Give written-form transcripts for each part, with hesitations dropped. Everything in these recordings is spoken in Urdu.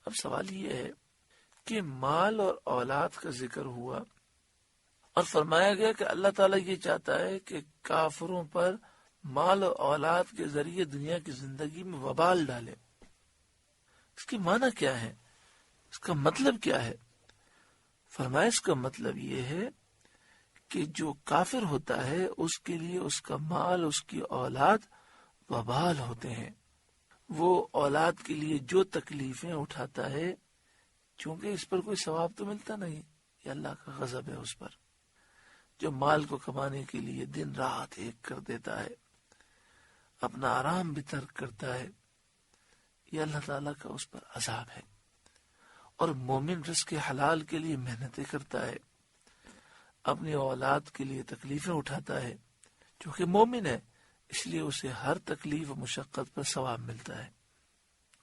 اب سوال یہ ہے کہ مال اور اولاد کا ذکر ہوا اور فرمایا گیا کہ اللہ تعالیٰ یہ چاہتا ہے کہ کافروں پر مال اور اولاد کے ذریعے دنیا کی زندگی میں وبال ڈالے. اس کی معنی کیا ہے؟ اس کا مطلب کیا ہے؟ فرمایا اس کا مطلب یہ ہے کہ جو کافر ہوتا ہے اس کے لیے اس کا مال، اس کی اولاد وبال ہوتے ہیں. وہ اولاد کے لیے جو تکلیفیں اٹھاتا ہے، چونکہ اس پر کوئی ثواب تو ملتا نہیں، یہ اللہ کا غضب ہے اس پر. جو مال کو کمانے کے لیے دن رات ایک کر دیتا ہے، اپنا آرام بھی ترک کرتا ہے، یہ اللہ تعالیٰ کا اس پر عذاب ہے. اور مومن رزق حلال کے لیے محنتیں کرتا ہے، اپنی اولاد کے لیے تکلیفیں اٹھاتا ہے، چونکہ مومن ہے اس لیے اسے ہر تکلیف و مشقت پر ثواب ملتا ہے.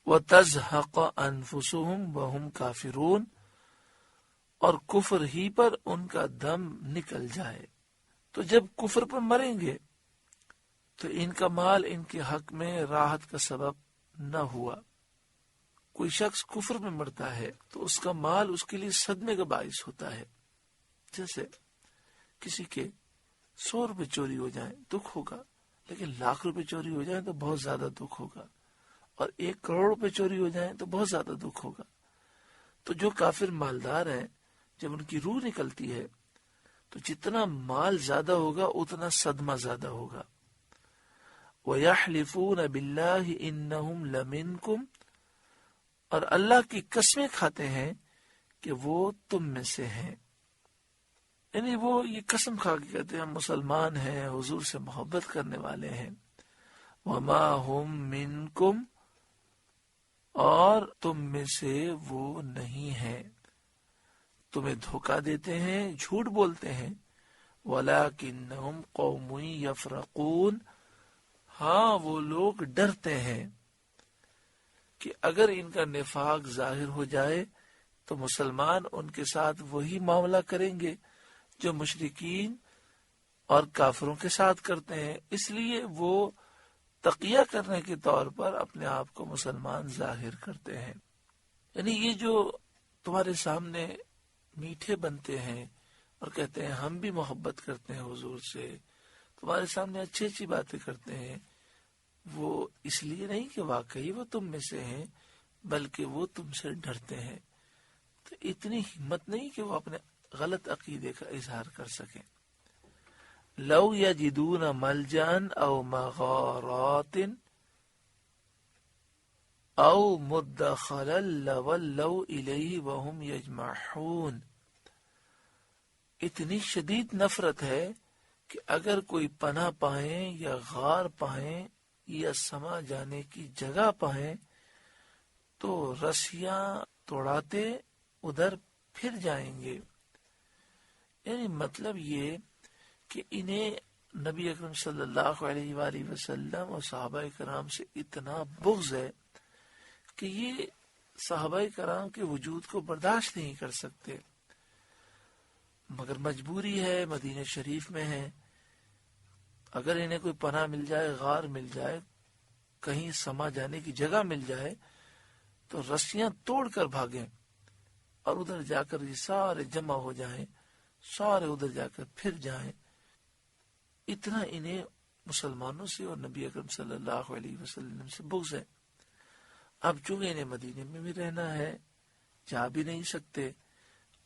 وَتَزْهَقَ أَنفُسُهُمْ وَهُمْ كَافِرُونَ، اور کفر ہی پر ان کا دم نکل جائے. تو جب کفر پر مریں گے تو ان کا مال ان کے حق میں راحت کا سبب نہ ہوا. کوئی شخص کفر میں مرتا ہے تو اس کا مال اس کے لیے صدمے کا باعث ہوتا ہے. جیسے کسی کے 100 روپے چوری ہو جائیں دکھ ہوگا، لیکن لاکھ روپے چوری ہو جائیں تو بہت زیادہ دکھ ہوگا، اور 1 کروڑ روپے چوری ہو جائیں تو بہت زیادہ دکھ ہوگا. تو جو کافر مالدار ہیں، جب ان کی روح نکلتی ہے تو جتنا مال زیادہ ہوگا اتنا صدمہ زیادہ ہوگا. وَيَحْلِفُونَ بِاللَّهِ إِنَّهُمْ لَمِنْكُمْ، اور اللہ کی قسمیں کھاتے ہیں کہ وہ تم میں سے ہیں. یعنی وہ یہ قسم کھا کے کہتے ہیں ہم مسلمان ہیں، حضور سے محبت کرنے والے ہیں. وَمَا هُمْ مِنْكُمْ، اور تم میں سے وہ نہیں ہیں، تمہیں دھوکہ دیتے ہیں، جھوٹ بولتے ہیں. وَلَكِنَّهُمْ قَوْمٌ يَفْرَقُونَ، ہاں وہ لوگ ڈرتے ہیں کہ اگر ان کا نفاق ظاہر ہو جائے تو مسلمان ان کے ساتھ وہی معاملہ کریں گے جو مشرکین اور کافروں کے ساتھ کرتے ہیں. اس لیے وہ تقیہ کرنے کے طور پر اپنے آپ کو مسلمان ظاہر کرتے ہیں. یعنی یہ جو تمہارے سامنے میٹھے بنتے ہیں اور کہتے ہیں ہم بھی محبت کرتے ہیں حضور سے، تمہارے سامنے اچھی اچھی باتیں کرتے ہیں، وہ اس لیے نہیں کہ واقعی وہ تم میں سے ہیں، بلکہ وہ تم سے ڈرتے ہیں. تو اتنی ہمت نہیں کہ وہ اپنے غلط عقیدے کا اظہار کر سکیں. لو یجدون ملجان او مغارات او مدخلا لولوا الیہ وهم یجمعون. اتنی شدید نفرت ہے کہ اگر کوئی پناہ پائیں یا غار پائیں یا سما جانے کی جگہ پائیں تو رسیاں توڑاتے ادھر پھر جائیں گے. یعنی مطلب یہ کہ انہیں نبی اکرم صلی اللہ علیہ وآلہ وسلم اور صحابہ کرام سے اتنا بغض ہے کہ یہ صحابہ کرام کے وجود کو برداشت نہیں کر سکتے، مگر مجبوری ہے، مدینہ شریف میں ہے. اگر انہیں کوئی پناہ مل جائے، غار مل جائے، کہیں سما جانے کی جگہ مل جائے تو رسیاں توڑ کر بھاگیں اور ادھر جا کر یہ سارے جمع ہو جائیں، سارے ادھر جا کر پھر جائیں. اتنا انہیں مسلمانوں سے اور نبی اکرم صلی اللہ علیہ وسلم سے بغض ہے. اب چونکہ انہیں مدینے میں بھی رہنا ہے، جا بھی نہیں سکتے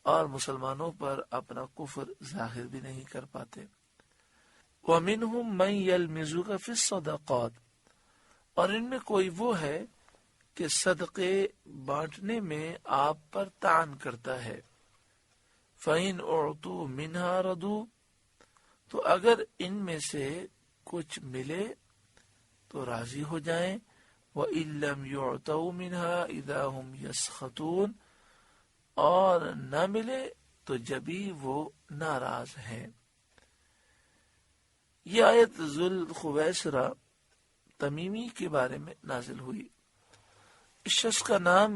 اور مسلمانوں پر اپنا کفر ظاہر بھی نہیں کر پاتے. وَمِنْهُمْ مَنْ يَلْمِزُكَ فِي الصَّدَقَاتِ، اور ان میں کوئی وہ ہے کہ صدقے بانٹنے میں آپ پر طعن کرتا ہے. فَإِنْ أُعْطُوا مِنْهَا رَضُوا، تو اگر ان میں سے کچھ ملے تو راضی ہو جائیں. وَإِن لَّمْ يُعْطَوْا مِنْهَا إِذَا هُمْ يَسْخَطُونَ، اور نہ ملے تو جبھی وہ ناراض ہیں. یہ آیت ذوالخویسرہ تمیمی کے بارے میں نازل ہوئی. اس شخص کا نام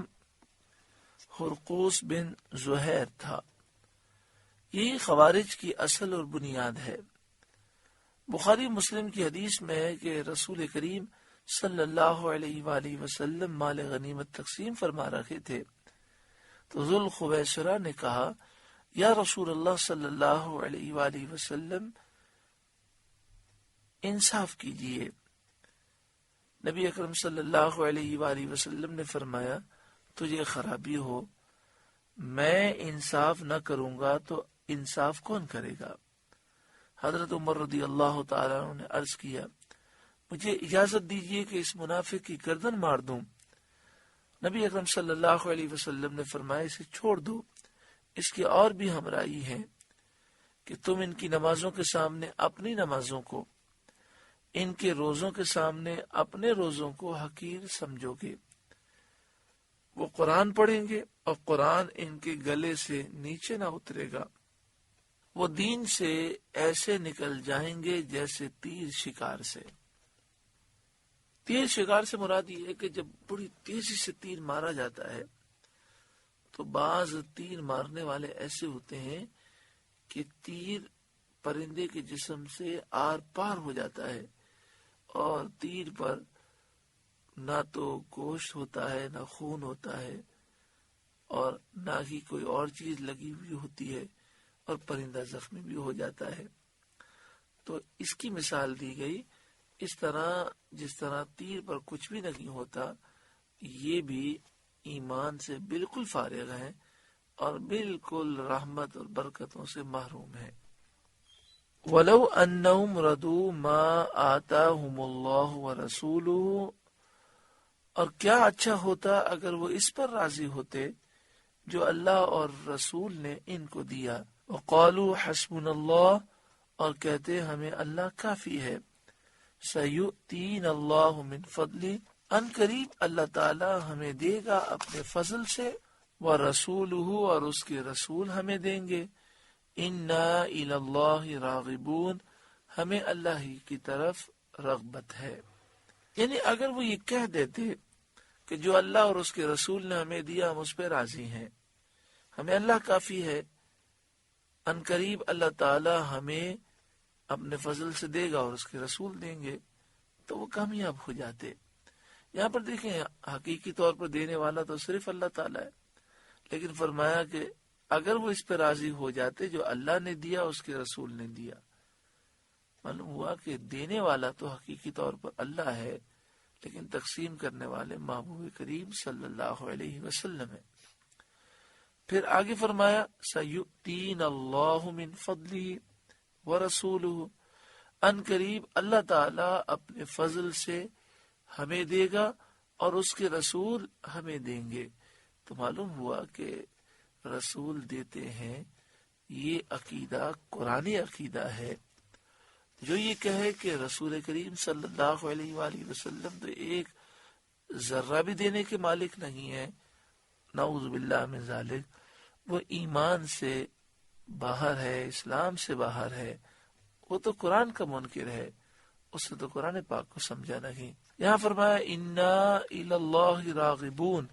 ہرقوس بن زہیر تھا. یہی خوارج کی اصل اور بنیاد ہے. بخاری مسلم کی حدیث میں ہے کہ رسول کریم صلی اللہ علیہ وآلہ وسلم مال غنیمت تقسیم فرما رہے تھے تو ذوالخویسرہ نے کہا یا رسول اللہ صلی اللہ علیہ وآلہ وسلم انصاف کیجئے۔ نبی اکرم صلی اللہ علیہ وآلہ وسلم نے فرمایا تجھے خرابی ہو، میں انصاف نہ کروں گا تو انصاف کون کرے گا؟ حضرت عمر رضی اللہ تعالیٰ عنہ نے عرض کیا مجھے اجازت دیجئے کہ اس منافق کی گردن مار دوں۔ نبی اکرم صلی اللہ علیہ وسلم نے فرمایا اسے چھوڑ دو، اس کی اور بھی ہمراہی ہے کہ تم ان کی نمازوں کے سامنے اپنی نمازوں کو، ان کے روزوں کے سامنے اپنے روزوں کو حقیر سمجھو گے۔ وہ قرآن پڑھیں گے اور قرآن ان کے گلے سے نیچے نہ اترے گا، وہ دین سے ایسے نکل جائیں گے جیسے تیر شکار سے۔ تیر شکار سے مراد یہ ہے کہ جب بڑی تیزی سے تیر مارا جاتا ہے تو بعض تیر مارنے والے ایسے ہوتے ہیں کہ تیر پرندے کے جسم سے آر پار ہو جاتا ہے اور تیر پر نہ تو گوشت ہوتا ہے نہ خون ہوتا ہے اور نہ ہی کوئی اور چیز لگی ہوئی ہوتی ہے اور پرندہ زخمی بھی ہو جاتا ہے۔ تو اس کی مثال دی گئی، اس طرح جس طرح تیر پر کچھ بھی نہیں ہوتا یہ بھی ایمان سے بالکل فارغ ہیں اور بالکل رحمت اور برکتوں سے محروم ہیں۔ وَلَوْ أَنَّهُمْ رَضُوا مَا آتَاهُمُ اللَّهُ وَرَسُولُهُ، اور کیا اچھا ہوتا اگر وہ اس پر راضی ہوتے جو اللہ اور رسول نے ان کو دیا۔ وَقَالُوا حَسْبُنَا اللَّهُ، اور کہتے ہمیں اللہ کافی ہے۔ سَيُؤْتِينَ اللَّهُ مِنْ فَضْلِهِ، ان قریب اللہ تعالی ہمیں دے گا اپنے فضل سے، وَرَسُولُهُ، اور اس کے رسول ہمیں دیں گے۔ اِنَّا إِلَى اللَّهِ رَاغِبُونَ، ہمیں اللہ ہی کی طرف رغبت ہے۔ یعنی اگر وہ یہ کہہ دیتے کہ جو اللہ اور اس کے رسول نے ہمیں دیا ہم اس پہ راضی ہیں، ہمیں اللہ کافی ہے، ان قریب اللہ تعالی ہمیں اپنے فضل سے دے گا اور اس کے رسول دیں گے، تو وہ کامیاب ہو جاتے۔ یہاں پر دیکھیں حقیقی طور پر دینے والا تو صرف اللہ تعالی ہے، لیکن فرمایا کہ اگر وہ اس پہ راضی ہو جاتے جو اللہ نے دیا اس کے رسول نے دیا، معلوم ہوا کہ دینے والا تو حقیقی طور پر اللہ ہے لیکن تقسیم کرنے والے محبوب کریم صلی اللہ علیہ وسلم ہے۔ پھر آگے فرمایا سَيُؤْتِينَ اللَّهُ مِنْ فَضْلِهِ وَرَسُولُهُ، ان قریب اللہ تعالی اپنے فضل سے ہمیں دے گا اور اس کے رسول ہمیں دیں گے۔ تو معلوم ہوا کہ رسول دیتے ہیں، یہ عقیدہ قرآنی عقیدہ ہے۔ جو یہ کہے کہ رسول کریم صلی اللہ علیہ وآلہ وسلم تو ایک ذرہ بھی دینے کے مالک نہیں ہے، نعوذ باللہ من ذالک، وہ ایمان سے باہر ہے، اسلام سے باہر ہے، وہ تو قرآن کا منکر ہے، اس نے تو قرآن پاک کو سمجھا نہیں۔ یہاں فرمایا اِنَّا إِلَى اللَّهِ رَاغِبُونَ،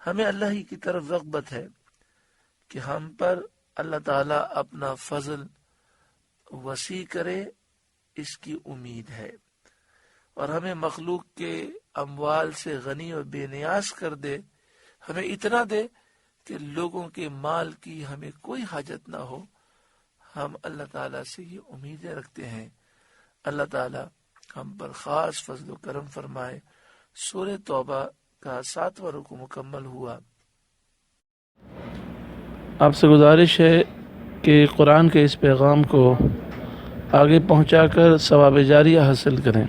ہمیں اللہ ہی کی طرف رغبت ہے کہ ہم پر اللہ تعالیٰ اپنا فضل وسیع کرے، اس کی امید ہے، اور ہمیں مخلوق کے اموال سے غنی اور بے نیاز کر دے، ہمیں اتنا دے کہ لوگوں کے مال کی ہمیں کوئی حاجت نہ ہو۔ ہم اللہ تعالیٰ سے یہ امیدیں رکھتے ہیں۔ اللہ تعالیٰ ہم پر خاص فضل و کرم فرمائے۔ سورہ توبہ کا 7واں رکوع مکمل ہوا۔ آپ سے گزارش ہے کہ قرآن کے اس پیغام کو آگے پہنچا کر ثواب جاریہ حاصل کریں۔